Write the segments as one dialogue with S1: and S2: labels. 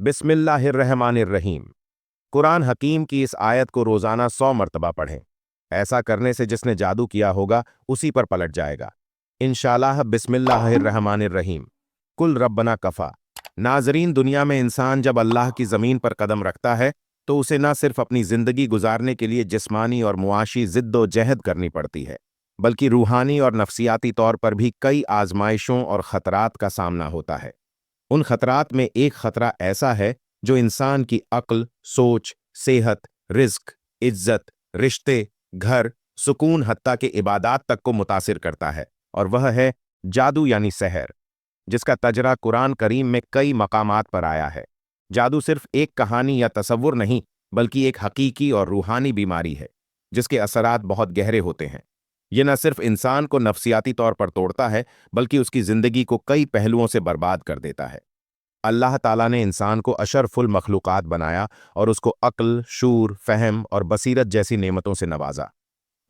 S1: बिस्मिल्लाहिर्रहमानिर्रहीम। कुरान हकीम की इस आयत को रोज़ाना 100 मरतबा पढ़ें। ऐसा करने से जिसने जादू किया होगा उसी पर पलट जाएगा इंशाअल्लाह। बिस्मिल्लाहिर्रहमानिर्रहीम। कुल रब्बना कफ़ा। नाजरीन, दुनिया में इंसान जब अल्लाह की ज़मीन पर कदम रखता है तो उसे न सिर्फ अपनी ज़िंदगी गुजारने के लिए जिस्मानी और मुआशी ज़िद्दो-जहद करनी पड़ती है, बल्कि रूहानी और नफ्सियाती तौर पर भी कई आजमाइशों और ख़तरात का सामना होता है। उन खतरात में एक खतरा ऐसा है जो इंसान की अक्ल, सोच, सेहत, रिज्क, इज्जत, रिश्ते, घर, सुकून हत्ता के इबादात तक को मुतासिर करता है, और वह है जादू यानी सहर, जिसका तजरा कुरान करीम में कई मकामात पर आया है। जादू सिर्फ एक कहानी या तसव्वुर नहीं, बल्कि एक हकीकी और रूहानी बीमारी है जिसके असरात बहुत गहरे होते हैं। ये न सिर्फ इंसान को नफ्सियाती तौर पर तोड़ता है, बल्कि उसकी जिंदगी को कई पहलुओं से बर्बाद कर देता है। अल्लाह ताला ने इंसान को अशरफुल मखलूक़ात बनाया और उसको अक्ल, शूर, फहम और बसीरत जैसी नेमतों से नवाजा।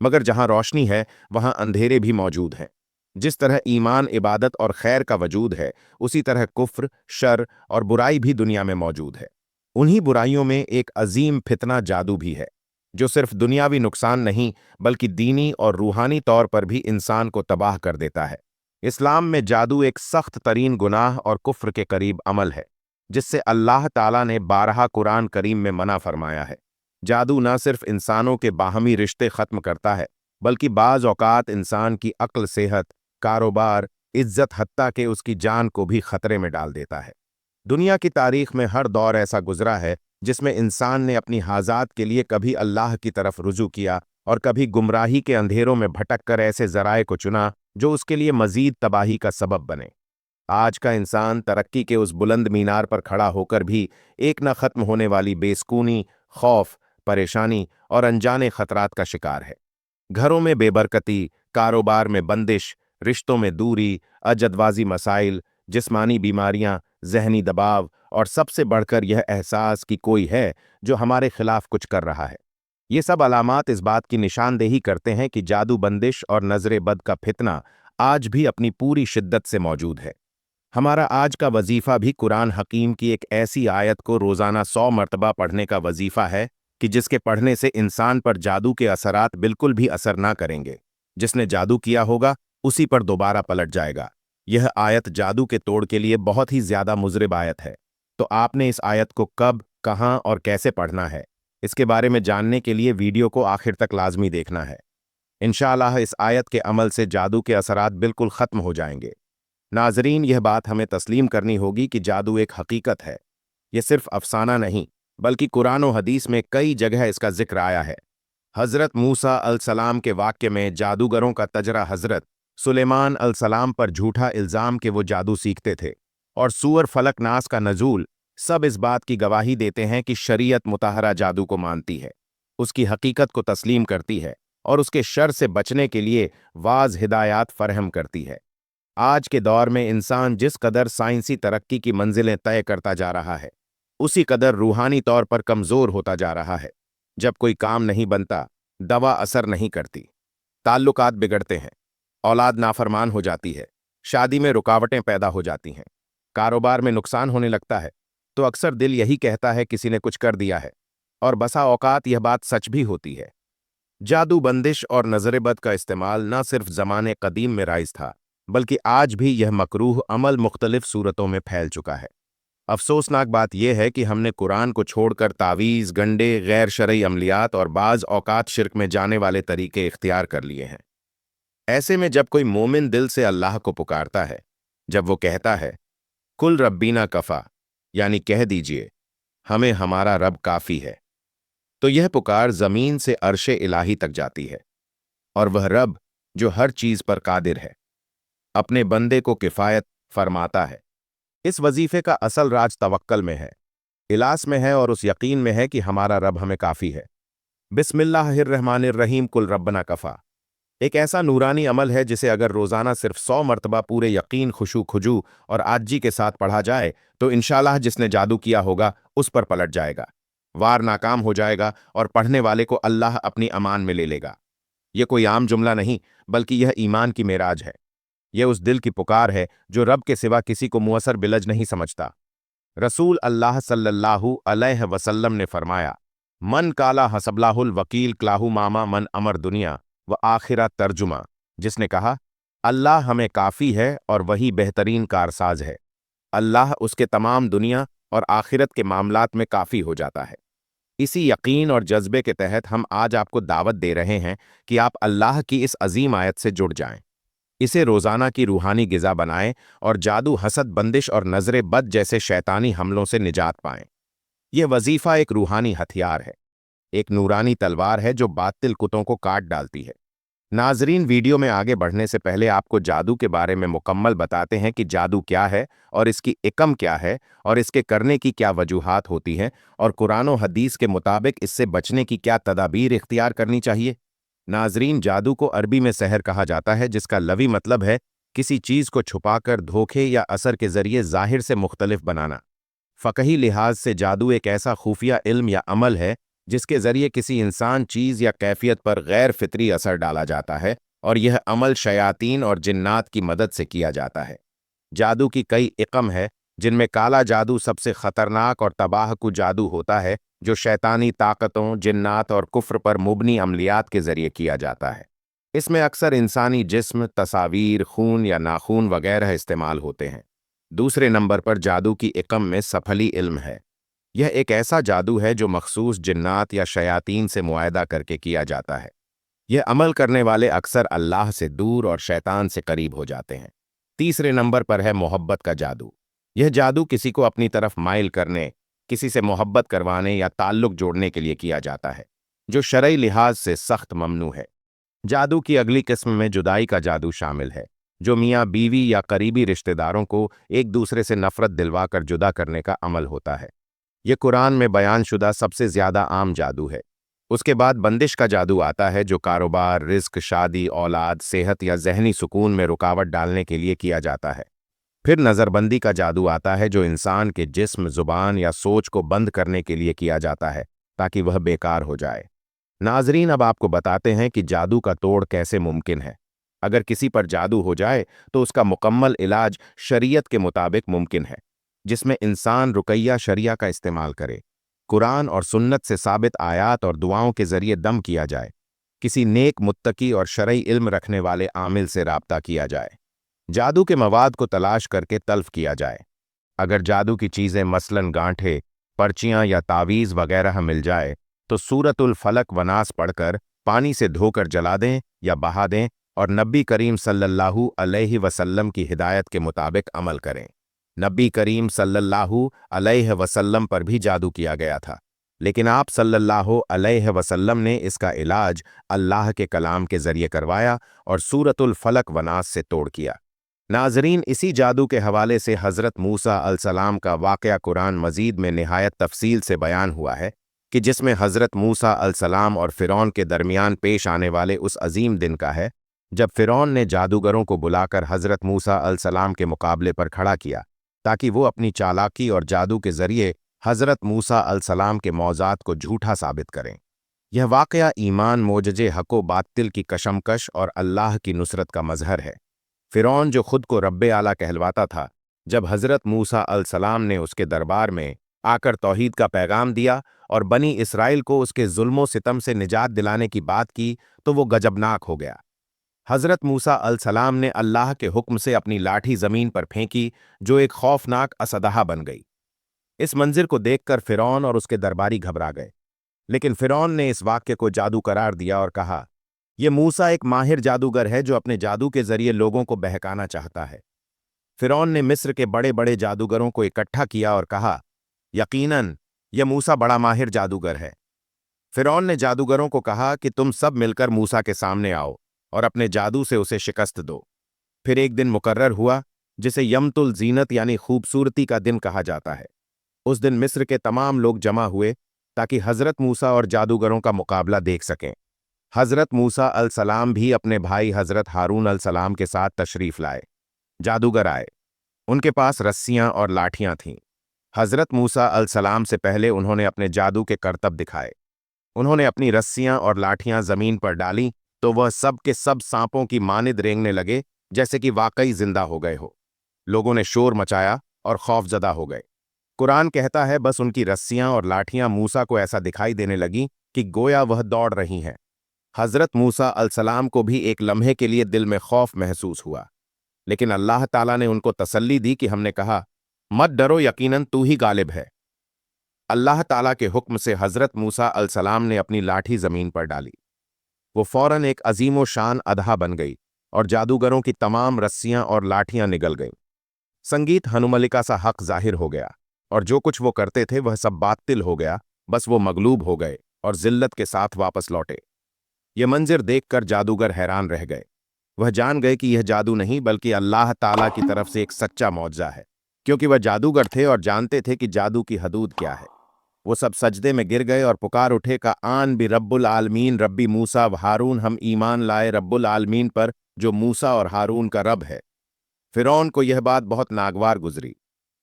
S1: मगर जहां रोशनी है वहां अंधेरे भी मौजूद हैं। जिस तरह ईमान, इबादत और खैर का वजूद है, उसी तरह कुफ्र, शर और बुराई भी दुनिया में मौजूद है। उन्हीं बुराइयों में एक अजीम फितना जादू भी है, जो सिर्फ दुनियावी नुकसान नहीं बल्कि दीनी और रूहानी तौर पर भी इंसान को तबाह कर देता है। इस्लाम में जादू एक सख्त तरीन गुनाह और कुफ्र के करीब अमल है, जिससे अल्लाह ताला ने 12 कुरान करीम में मना फरमाया है। जादू न सिर्फ इंसानों के बाहमी रिश्ते खत्म करता है, बल्कि बाज़ औक़ात इंसान की अक्ल, सेहत, कारोबार, इज्जत हत्ता के उसकी जान को भी खतरे में डाल देता है। दुनिया की तारीख में हर दौर ऐसा गुजरा है जिसमें इंसान ने अपनी हाजात के लिए कभी अल्लाह की तरफ रुजू किया और कभी गुमराही के अंधेरों में भटक कर ऐसे जराए को चुना जो उसके लिए मजीद तबाही का सबब बने। आज का इंसान तरक्की के उस बुलंद मीनार पर खड़ा होकर भी एक न खत्म होने वाली बेसकूनी, खौफ, परेशानी और अनजाने खतरात का शिकार है। घरों में बेबरकती, कारोबार में बंदिश, रिश्तों में दूरी, अजदवाजी मसाइल, जिस्मानी बीमारियां, जहनी दबाव और सबसे बढ़कर यह एहसास कि कोई है जो हमारे खिलाफ कुछ कर रहा है। ये सब अलामात इस बात की निशानदेही करते हैं कि जादू, बंदिश और नजर बद का फितना आज भी अपनी पूरी शिद्दत से मौजूद है। हमारा आज का वजीफा भी कुरान हकीम की एक ऐसी आयत को रोजाना 100 मरतबा पढ़ने का वजीफा है कि जिसके पढ़ने से इंसान पर जादू के असरात बिल्कुल भी असर ना करेंगे। जिसने जादू किया होगा उसी पर दोबारा पलट जाएगा। यह आयत जादू के तोड़ के लिए बहुत ही ज्यादा मुजरिब आयत है। तो आपने इस आयत को कब, कहां और कैसे पढ़ना है, इसके बारे में जानने के लिए वीडियो को आखिर तक लाजमी देखना है। इंशाअल्लाह इस आयत के अमल से जादू के असरात बिल्कुल खत्म हो जाएंगे। नाजरीन, यह बात हमें तस्लीम करनी होगी कि जादू एक हकीकत है। यह सिर्फ अफसाना नहीं, बल्कि कुरान और हदीस में कई जगह इसका जिक्र आया है। हजरत मूसा अलसलाम के वाक्य में जादूगरों का तजरा, हजरत सुलेमान अलसलाम पर झूठा इल्जाम कि वो जादू सीखते थे, और सूअर फलक नास का नजूल, सब इस बात की गवाही देते हैं कि शरीयत मुताहरा जादू को मानती है, उसकी हकीकत को तस्लीम करती है और उसके शर से बचने के लिए वाज हिदायत फरहम करती है। आज के दौर में इंसान जिस कदर साइंसी तरक्की की मंजिलें तय करता जा रहा है, उसी कदर रूहानी तौर पर कमजोर होता जा रहा है। जब कोई काम नहीं बनता, दवा असर नहीं करती, ताल्लुकात बिगड़ते हैं, औलाद नाफरमान हो जाती है, शादी में रुकावटें पैदा हो जाती हैं, कारोबार में नुकसान होने लगता है, तो अक्सर दिल यही कहता है किसी ने कुछ कर दिया है, और बसा औकात यह बात सच भी होती है। जादू, बंदिश और नजर-ए-बद का इस्तेमाल न सिर्फ ज़माने कदीम में राइज था, बल्कि आज भी यह मकरूह अमल मुख्तलिफ सूरतों में फैल चुका है। अफसोसनाक बात यह है कि हमने कुरान को छोड़कर तावीज़, गंडे, गैर शरई अमलियात और बाज़ औकात शिर्क में जाने वाले तरीके इख्तियार कर लिए हैं। ऐसे में जब कोई मोमिन दिल से अल्लाह को पुकारता है, जब वो कहता है कुल रब्बीना कफ़ा, यानी कह दीजिए हमें हमारा रब काफ़ी है, तो यह पुकार ज़मीन से अर्शे इलाही तक जाती है, और वह रब जो हर चीज़ पर कादिर है अपने बंदे को किफ़ायत फरमाता है। इस वजीफे का असल राज तवक्कल में है, इलास में है और उस यकीन में है कि हमारा रब हमें काफ़ी है। बिस्मिल्लाहिर्रहमानिर्रहीम। कुल रब्बना कफ़ा एक ऐसा नूरानी अमल है जिसे अगर रोज़ाना सिर्फ 100 मरतबा पूरे यकीन, खुशू खुजू और आजी के साथ पढ़ा जाए तो इंशाअल्लाह जिसने जादू किया होगा उस पर पलट जाएगा, वार नाकाम हो जाएगा और पढ़ने वाले को अल्लाह अपनी अमान में ले लेगा। यह कोई आम जुमला नहीं, बल्कि यह ईमान की मेराज है। यह उस दिल की पुकार है जो रब के सिवा किसी को मुअस्सर बिलज नहीं समझता। रसूल अल्लाह सल्लल्लाहु अलैहि वसल्लम ने फरमाया, मन काला हसबलाहुल वकील क्लाहु मामा मन अमर दुनिया व आखिरा तर्जुमा, जिसने कहा, अल्लाह हमें काफ़ी है और वही बेहतरीन कारसाज है। अल्लाह उसके तमाम दुनिया और आखिरत के मामलात में काफ़ी हो जाता है। इसी यकीन और जज्बे के तहत हम आज आपको दावत दे रहे हैं कि आप अल्लाह की इस अजीम आयत से जुड़ जाएं, इसे रोज़ाना की रूहानी ग़िज़ा बनाएं और जादू, हसद, बंदिश और नज़र बद जैसे शैतानी हमलों से निजात पाएं। यह वजीफ़ा एक रूहानी हथियार है, एक नूरानी तलवार है जो बातिल कुतों को काट डालती है। नाजरीन, वीडियो में आगे बढ़ने से पहले आपको जादू के बारे में मुकम्मल बताते हैं कि जादू क्या है और इसकी इकम क्या है और इसके करने की क्या वजूहात होती हैं और कुरान और हदीस के मुताबिक इससे बचने की क्या तदाबीर इख्तियार करनी चाहिए। नाजरीन, जादू को अरबी में सहर कहा जाता है, जिसका लवी मतलब है किसी चीज़ को छुपाकर धोखे या असर के जरिए जाहिर से मुख्तलिफ बनाना। फ़क़ही लिहाज से जादू एक ऐसा खुफिया इल्म या अमल है जिसके जरिए किसी इंसान, चीज़ या कैफियत पर गैर फितरी असर डाला जाता है और यह अमल शयातीन और जिन्नात की मदद से किया जाता है। जादू की कई इकम है, जिनमें काला जादू सबसे ख़तरनाक और तबाहकु जादू होता है, जो शैतानी ताकतों, जिन्नात और कुफ्र पर मुबनी अमलियात के जरिए किया जाता है। इसमें अक्सर इंसानी जिस्म, तस्वीर, खून या नाखून वगैरह इस्तेमाल होते हैं। दूसरे नंबर पर जादू की इकम में सफली इल्म है। यह एक ऐसा जादू है जो मखसूस जिन्नात या शयातीन से मुआयदा करके किया जाता है। यह अमल करने वाले अक्सर अल्लाह से दूर और शैतान से करीब हो जाते हैं। तीसरे नंबर पर है मोहब्बत का जादू। यह जादू किसी को अपनी तरफ माइल करने, किसी से मोहब्बत करवाने या ताल्लुक जोड़ने के लिए किया जाता है, जो शरई लिहाज से सख्त ममनू है। जादू की अगली किस्म में जुदाई का जादू शामिल है, जो मियाँ बीवी या करीबी रिश्तेदारों को एक दूसरे से नफरत दिलवाकर जुदा करने का अमल होता है। यह कुरान में बयानशुदा सबसे ज्यादा आम जादू है। उसके बाद बंदिश का जादू आता है, जो कारोबार, रिस्क, शादी, औलाद, सेहत या जहनी सुकून में रुकावट डालने के लिए किया जाता है। फिर नज़रबंदी का जादू आता है, जो इंसान के जिस्म, जुबान या सोच को बंद करने के लिए किया जाता है ताकि वह बेकार हो जाए। नाजरीन, अब आपको बताते हैं कि जादू का तोड़ कैसे मुमकिन है। अगर किसी पर जादू हो जाए तो उसका मुकम्मल इलाज शरीयत के मुताबिक मुमकिन है, जिसमें इंसान रुकैया शरिया का इस्तेमाल करे, कुरान और सुन्नत से साबित आयात और दुआओं के जरिए दम किया जाए, किसी नेक, मुत्तकी और शरई इल्म रखने वाले आमिल से राब्ता किया जाए, जादू के मवाद को तलाश करके तल्फ किया जाए। अगर जादू की चीज़ें मसलन गांठे, पर्चियां या तावीज़ वगैरह मिल जाए तो सूरतुल फलक व नास पढ़कर पानी से धोकर जला दें या बहा दें और नबी करीम सल्लल्लाहु अलैहि वसल्लम की हिदायत के मुताबिक अमल करें। नबी करीम सल्लल्लाहु अलैहि वसल्लम पर भी जादू किया गया था, लेकिन आप सल्लल्लाहु अलैहि वसल्लम ने इसका इलाज अल्लाह के कलाम के जरिए करवाया और सूरतुल फलक व नास से तोड़ किया। नाजरीन, इसी जादू के हवाले से हज़रत मूसा अलैहिस्सलाम का वाक़या कुरान मजीद में निहायत तफसील से बयान हुआ है कि जिसमें हज़रत मूसा अलैहिस्सलाम और फ़िरौन के दरमियान पेश आने वाले उस अजीम दिन का है जब फ़िरौन ने जादूगरों को बुलाकर हज़रत मूसा अलैहिस्सलाम के मुकाबले पर खड़ा किया ताकि वो अपनी चालाकी और जादू के जरिए हज़रत मूसा अलैहिस्सलाम के मौज़ात को झूठा साबित करें। यह वाक़या ईमान, मोजज़े, हक़ो बातिल की कशमकश और अल्लाह की नुसरत का मजहर है। फ़िरौन, जो खुद को रब्बे आला कहलवाता था, जब हज़रत मूसा अलैहिस्सलाम ने उसके दरबार में आकर तौहीद का पैगाम दिया और बनी इसराइल को उसके जुल्मों सितम से निजात दिलाने की बात की, तो वो गजबनाक हो गया। हज़रत मूसा अलैहिस्सलाम ने अल्लाह के हुक्म से अपनी लाठी ज़मीन पर फेंकी, जो एक खौफनाक असदहा बन गई। इस मंजिर को देखकर फ़िरौन और उसके दरबारी घबरा गए, लेकिन फ़िरौन ने इस वाक्य को जादू करार दिया और कहा, यह मूसा एक माहिर जादूगर है जो अपने जादू के जरिए लोगों को बहकाना चाहता है। फ़िरौन ने मिस्र के बड़े बड़े जादूगरों को इकट्ठा किया और कहा, यकीनन यह मूसा बड़ा माहिर जादूगर है। फ़िरौन ने जादूगरों को कहा कि तुम सब मिलकर मूसा के सामने आओ और अपने जादू से उसे शिकस्त दो। फिर एक दिन मुकर्रर हुआ जिसे यमतुल जीनत यानी खूबसूरती का दिन कहा जाता है। उस दिन मिस्र के तमाम लोग जमा हुए ताकि हज़रत मूसा और जादूगरों का मुकाबला देख सकें। हज़रत मूसा अलैहिस्सलाम भी अपने भाई हज़रत हारून अलैहिस्सलाम के साथ तशरीफ़ लाए। जादूगर आए, उनके पास रस्सियां और लाठियां थीं। हज़रत मूसा अलैहिस्सलाम से पहले उन्होंने अपने जादू के करतब दिखाए। उन्होंने अपनी रस्सियां और लाठियां ज़मीन पर डाली तो वह सब के सब सांपों की मानिद रेंगने लगे, जैसे कि वाकई जिंदा हो गए हो। लोगों ने शोर मचाया और खौफजदा हो गए। कुरान कहता है बस उनकी रस्सियां और लाठियां मूसा को ऐसा दिखाई देने लगीं कि गोया वह दौड़ रही हैं। हजरत मूसा अलसलाम को भी एक लम्हे के लिए दिल में खौफ महसूस हुआ, लेकिन अल्लाह ताला ने उनको तसल्ली दी कि हमने कहा, मत डरो, यकीनन तू ही गालिब है। अल्लाह ताला के हुक्म से हजरत मूसा अलसलाम ने अपनी लाठी जमीन पर डाली। वो फौरन एक अजीमो शान अदहा बन गई और जादूगरों की तमाम रस्सियां और लाठियां निगल गईं। संगीत हनुमलिका सा हक जाहिर हो गया और जो कुछ वो करते थे वह सब बातिल हो गया। बस वो मगलूब हो गए और जिल्लत के साथ वापस लौटे। ये मंजिर देखकर जादूगर हैरान रह गए। वह जान गए कि यह जादू नहीं बल्कि अल्लाह ताला की तरफ से एक सच्चा मौजज़ा है, क्योंकि वह जादूगर थे और जानते थे कि जादू की हदूद क्या है। वो सब सजदे में गिर गए और पुकार उठे का आन भी रब्बुल आलमीन रब्बी मूसा व हारून, हम ईमान लाए रब्बुल आलमीन पर जो मूसा और हारून का रब है। फिरौन को यह बात बहुत नागवार गुजरी।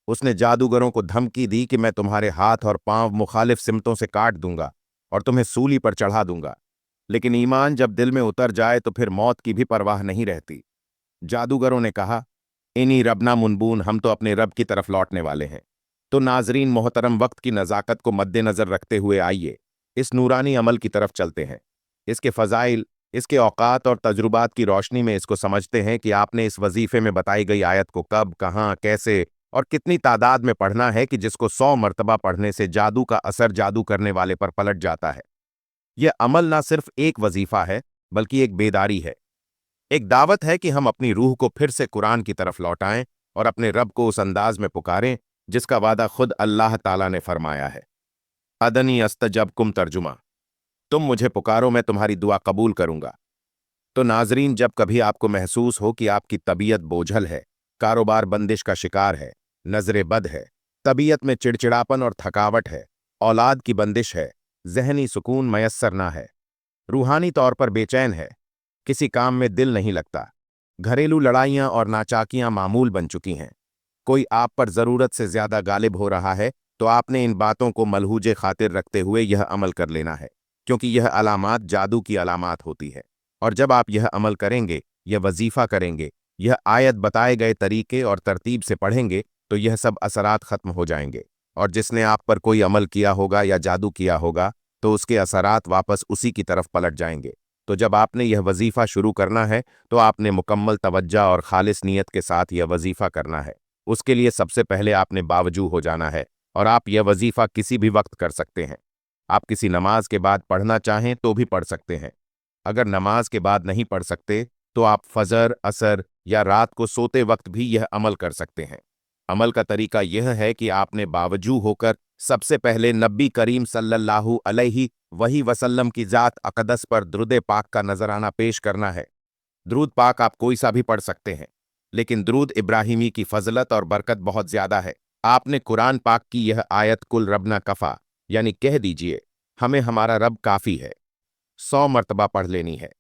S1: उसने जादूगरों को धमकी दी कि मैं तुम्हारे हाथ और पांव मुखालिफ सिमतों से काट दूंगा और तुम्हें सूली पर चढ़ा दूंगा। लेकिन ईमान जब दिल में उतर जाए तो फिर मौत की भी परवाह नहीं रहती। जादूगरों ने कहा, इन्हीं रबना मुनबून, हम तो अपने रब की तरफ लौटने वाले हैं। तो नाजरीन मोहतरम, वक्त की नज़ाकत को मद्देनज़र रखते हुए आइए इस नूरानी अमल की तरफ चलते हैं। इसके फ़ज़ाइल, इसके औकात और तजुर्बात की रोशनी में इसको समझते हैं कि आपने इस वजीफे में बताई गई आयत को कब, कहाँ, कैसे और कितनी तादाद में पढ़ना है कि जिसको 100 मरतबा पढ़ने से जादू का असर जादू करने वाले पर पलट जाता है। यह अमल ना सिर्फ एक वजीफा है बल्कि एक बेदारी है, एक दावत है कि हम अपनी रूह को फिर से कुरान की तरफ लौटाएं और अपने रब को उस अंदाज में पुकारें जिसका वादा खुद अल्लाह ताला ने फरमाया है। अदनी अस्तजबकुम तर्जुमा, तुम मुझे पुकारो, मैं तुम्हारी दुआ कबूल करूंगा। तो नाजरीन, जब कभी आपको महसूस हो कि आपकी तबीयत बोझल है, कारोबार बंदिश का शिकार है, नजरे बद है, तबीयत में चिड़चिड़ापन और थकावट है, औलाद की बंदिश है, जहनी सुकून मयस्सर ना है, रूहानी तौर पर बेचैन है, किसी काम में दिल नहीं लगता, घरेलू लड़ाइयां और नाचाकियां मामूल बन चुकी हैं, कोई आप पर जरूरत से ज्यादा गालिब हो रहा है, तो आपने इन बातों को मलहूजे खातिर रखते हुए यह अमल कर लेना है, क्योंकि यह अलामात जादू की अलामात होती है। और जब आप यह अमल करेंगे, यह वजीफा करेंगे, यह आयत बताए गए तरीके और तरतीब से पढ़ेंगे, तो यह सब असरात खत्म हो जाएंगे। और जिसने आप पर कोई अमल किया होगा या जादू किया होगा, तो उसके असरात वापस उसी की तरफ पलट जाएंगे। तो जब आपने यह वजीफा शुरू करना है, तो आपने मुकम्मल तवज्जा और खालिस नीयत के साथ यह वजीफा करना है। उसके लिए सबसे पहले आपने बावजू हो जाना है और आप यह वजीफा किसी भी वक्त कर सकते हैं। आप किसी नमाज के बाद पढ़ना चाहें तो भी पढ़ सकते हैं। अगर नमाज के बाद नहीं पढ़ सकते तो आप फजर, असर या रात को सोते वक्त भी यह अमल कर सकते हैं। अमल का तरीका यह है कि आपने बावजू होकर सबसे पहले नबी करीम सल्लल्लाहु अलैहि वही वसल्लम की जात अक़दस पर दुरूद पाक का नजराना पेश करना है। दुरूद पाक आप कोई सा भी पढ़ सकते हैं, लेकिन दुरूद इब्राहिमी की फजलत और बरकत बहुत ज्यादा है। आपने कुरान पाक की यह आयत कुल रबना कफा, यानी कह दीजिए हमें हमारा रब काफी है, 100 मरतबा पढ़ लेनी है।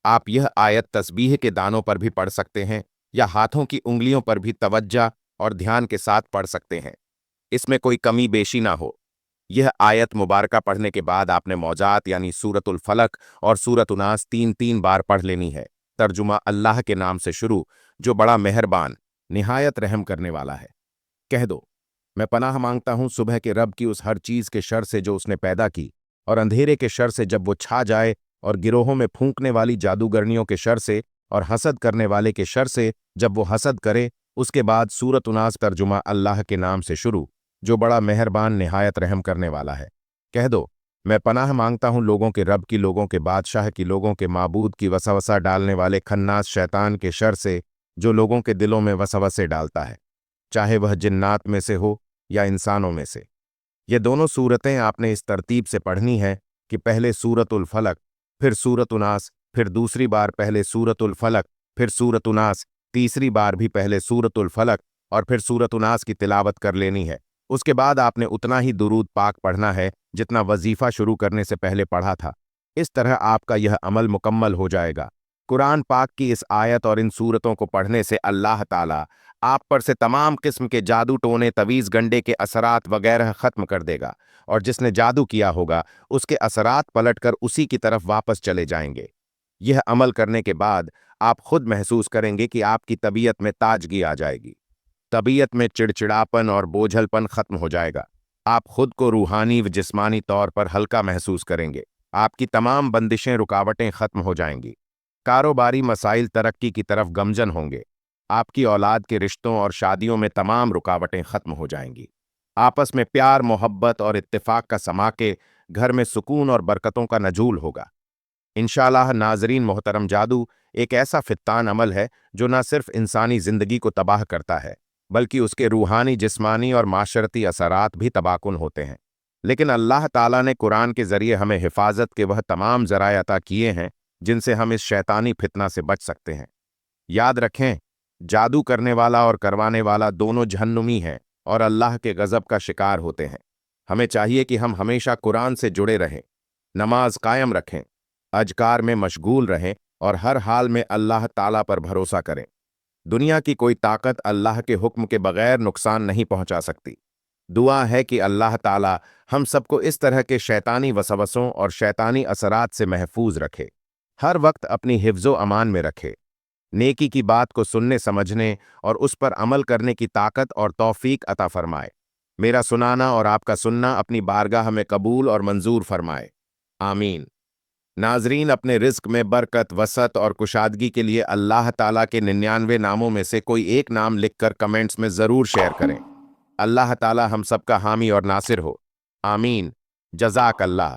S1: आप यह आयत तस्बीह के दानों पर भी पढ़ सकते हैं या हाथों की उंगलियों पर भी तवज्जा और ध्यान के साथ पढ़ सकते हैं। इसमें कोई कमी बेशी ना हो। यह आयत मुबारका पढ़ने के बाद आपने मौजात यानी सूरतुल फलक और सूरत उनास 3-3 बार पढ़ लेनी है। तर्जुमा, अल्लाह के नाम से शुरू जो बड़ा मेहरबान निहायत रहम करने वाला है। कह दो, मैं पनाह मांगता हूं सुबह के रब की उस हर चीज के शर से जो उसने पैदा की, और अंधेरे के शर से जब वो छा जाए, और गिरोहों में फूंकने वाली जादूगरनियों के शर से, और हसद करने वाले के शर से जब वो हसद करे। उसके बाद सूरत उनास। तर्जुमा, अल्लाह के नाम से शुरू जो बड़ा मेहरबान निहायत रहम करने वाला है। कह दो, मैं पनाह मांगता हूं लोगों के रब की, लोगों के बादशाह की, लोगों के माबूद की वसवसा डालने वाले खन्नास शैतान के शर से जो लोगों के दिलों में वसवसे डालता है, चाहे वह जिन्नात में से हो या इंसानों में से। ये दोनों सूरतें आपने इस तरतीब से पढ़नी है कि पहले सूरतुल फलक, फिर सूरत उनास, फिर दूसरी बार पहले सूरतुल फलक, फिर सूरत उनास, तीसरी बार भी पहले सूरतुल फलक और फिर सूरत उनास की तिलावत कर लेनी है। उसके बाद आपने उतना ही दुरूद पाक पढ़ना है जितना वजीफा शुरू करने से पहले पढ़ा था। इस तरह आपका यह अमल मुकम्मल हो जाएगा। कुरान पाक की इस आयत और इन सूरतों को पढ़ने से अल्लाह ताला आप पर से तमाम किस्म के जादू टोने, तवीज़ गंडे के असरात वगैरह ख़त्म कर देगा, और जिसने जादू किया होगा उसके असरात पलटकर उसी की तरफ वापस चले जाएंगे। यह अमल करने के बाद आप खुद महसूस करेंगे कि आपकी तबीयत में ताजगी आ जाएगी। तबीयत में चिड़चिड़ापन और बोझलपन खत्म हो जाएगा। आप खुद को रूहानी व जिस्मानी तौर पर हल्का महसूस करेंगे। आपकी तमाम बंदिशें रुकावटें खत्म हो जाएंगी। कारोबारी मसाइल तरक्की की तरफ गमजन होंगे। आपकी औलाद के रिश्तों और शादियों में तमाम रुकावटें खत्म हो जाएंगी। आपस में प्यार, मोहब्बत और इत्तेफाक का समा के घर में सुकून और बरकतों का नजूल होगा। इंशाअल्लाह नाजरीन मोहतरम, जादू एक ऐसा फित्तान अमल है जो न सिर्फ इंसानी जिंदगी को तबाह करता है, बल्कि उसके रूहानी, जिस्मानी और माशरती असरात भी तबाकुन होते हैं। लेकिन अल्लाह ताला ने कुरान के जरिए हमें हिफाजत के वह तमाम ज़राए अता किए हैं जिनसे हम इस शैतानी फितना से बच सकते हैं। याद रखें, जादू करने वाला और करवाने वाला दोनों जहन्नुमी हैं और अल्लाह के गज़ब का शिकार होते हैं। हमें चाहिए कि हम हमेशा कुरान से जुड़े रहें, नमाज कायम रखें, अजकार में मशगूल रहें और हर हाल में अल्लाह ताला पर भरोसा करें। दुनिया की कोई ताकत अल्लाह के हुक्म के बगैर नुकसान नहीं पहुंचा सकती। दुआ है कि अल्लाह ताला हम सबको इस तरह के शैतानी वसवसों और शैतानी असरात से महफूज रखे, हर वक्त अपनी हिफ्ज़ो अमान में रखे, नेकी की बात को सुनने, समझने और उस पर अमल करने की ताकत और तौफीक अता फरमाए। मेरा सुनाना और आपका सुनना अपनी बारगाह में कबूल और मंजूर फरमाए। आमीन। नाजरीन, अपने रिस्क में बरकत, वसत और कुशादगी के लिए अल्लाह ताला के 99 नामों में से कोई एक नाम लिखकर कमेंट्स में ज़रूर शेयर करें। अल्लाह ताला हम सबका हामी और नासिर हो। आमीन। जज़ाक अल्लाह।